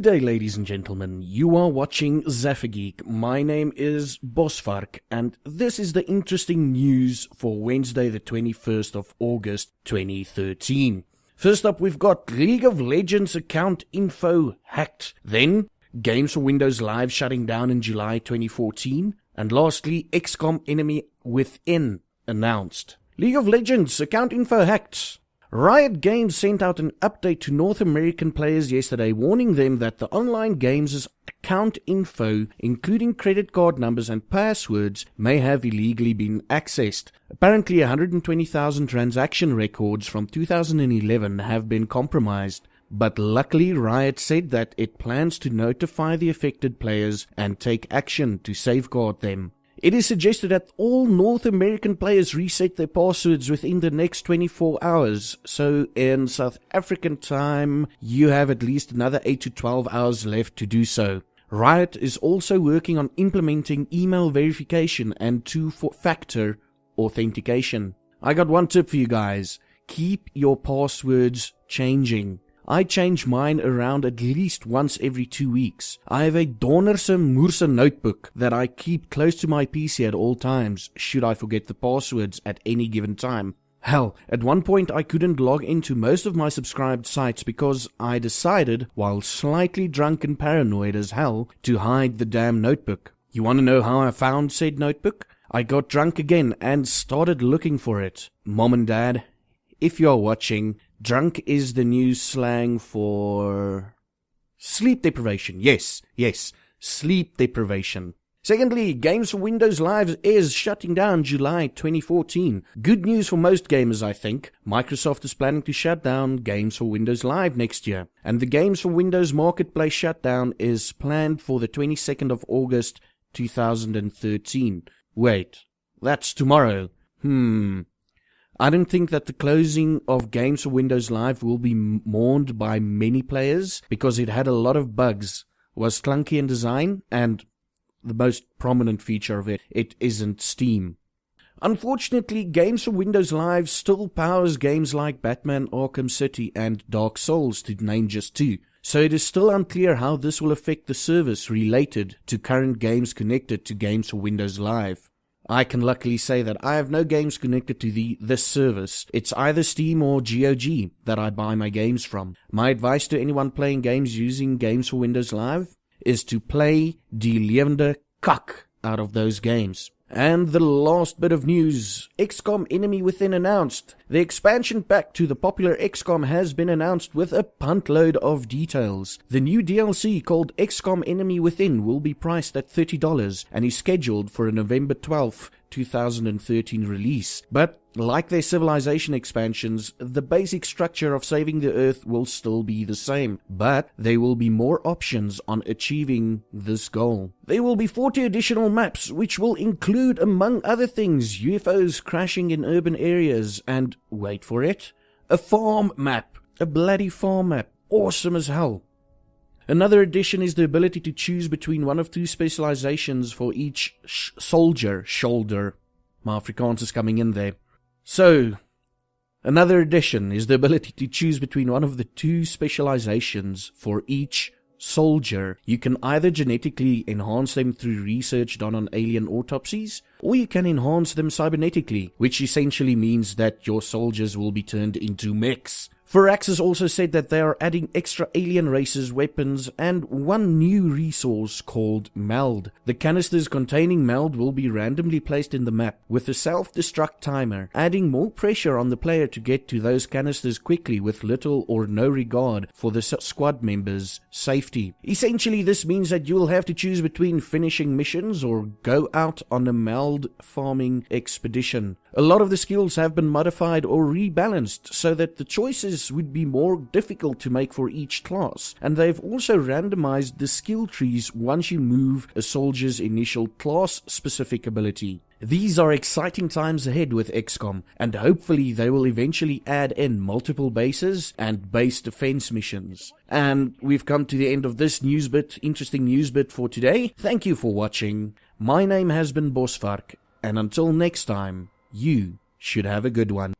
Good day, ladies and gentlemen. You are watching Zaffageek. My name is Bosvark, and this is the interesting news for Wednesday, the 21st of August, 2013. First up, we've got League of Legends account info hacked. Then, Games for Windows Live shutting down in July 2014. And lastly, XCOM Enemy Within announced. League of Legends account info hacked. Riot Games sent out an update to North American players yesterday, warning them that the online games' account info, including credit card numbers and passwords, may have illegally been accessed. Apparently, 120,000 transaction records from 2011 have been compromised, but luckily Riot said that it plans to notify the affected players and take action to safeguard them. It is suggested that all North American players reset their passwords within the next 24 hours. So in South African time, you have at least another 8 to 12 hours left to do so. Riot is also working on implementing email verification and two-factor authentication. I got one tip for you guys. Keep your passwords changing. I change mine around at least once every 2 weeks. I have a Donnerse Moerse notebook that I keep close to my PC at all times, should I forget the passwords at any given time. Hell, at one point I couldn't log into most of my subscribed sites because I decided, while slightly drunk and paranoid as hell, to hide the damn notebook. You want to know how I found said notebook? I got drunk again and started looking for it. Mom and Dad, if you're watching, drunk is the new slang for sleep deprivation. Yes, sleep deprivation. Secondly, Games for Windows Live is shutting down July 2014. Good news for most gamers, I think. Microsoft is planning to shut down Games for Windows Live next year. And the Games for Windows Marketplace shutdown is planned for the 22nd of August 2013. Wait, that's tomorrow. I don't think that the closing of Games for Windows Live will be mourned by many players because it had a lot of bugs, was clunky in design, and the most prominent feature of it isn't Steam. Unfortunately, Games for Windows Live still powers games like Batman Arkham City and Dark Souls, to name just two. So it is still unclear how this will affect the service related to current games connected to Games for Windows Live. I can luckily say that I have no games connected to this service. It's either Steam or GOG that I buy my games from. My advice to anyone playing games using Games for Windows Live is to play die levende kak out of those games. And the last bit of news, XCOM Enemy Within announced. The expansion pack to the popular XCOM has been announced with a puntload of details. The new DLC called XCOM Enemy Within will be priced at $30 and is scheduled for a November 12th, 2013 release. But like their Civilization expansions, the basic structure of saving the Earth will still be the same, but there will be more options on achieving this goal. There will be 40 additional maps, which will include, among other things, UFOs crashing in urban areas and, wait for it, a farm map. A bloody farm map. Awesome as hell. Another addition is the ability to choose between one of two specializations for each soldier shoulder. My Afrikaans is coming in there. So, another addition is the ability to choose between one of the two specializations for each soldier. You can either genetically enhance them through research done on alien autopsies, or you can enhance them cybernetically, which essentially means that your soldiers will be turned into mechs. Firaxis also said that they are adding extra alien races, weapons, and one new resource called Meld. The canisters containing Meld will be randomly placed in the map with a self-destruct timer, adding more pressure on the player to get to those canisters quickly with little or no regard for the squad members' safety. Essentially, this means that you will have to choose between finishing missions or go out on a Meld farming expedition. A lot of the skills have been modified or rebalanced so that the choices would be more difficult to make for each class, and they've also randomized the skill trees once you move a soldier's initial class-specific ability. These are exciting times ahead with XCOM, and hopefully they will eventually add in multiple bases and base defense missions. And we've come to the end of this interesting news bit for today. Thank you for watching. My name has been Bosvark, and until next time, you should have a good one.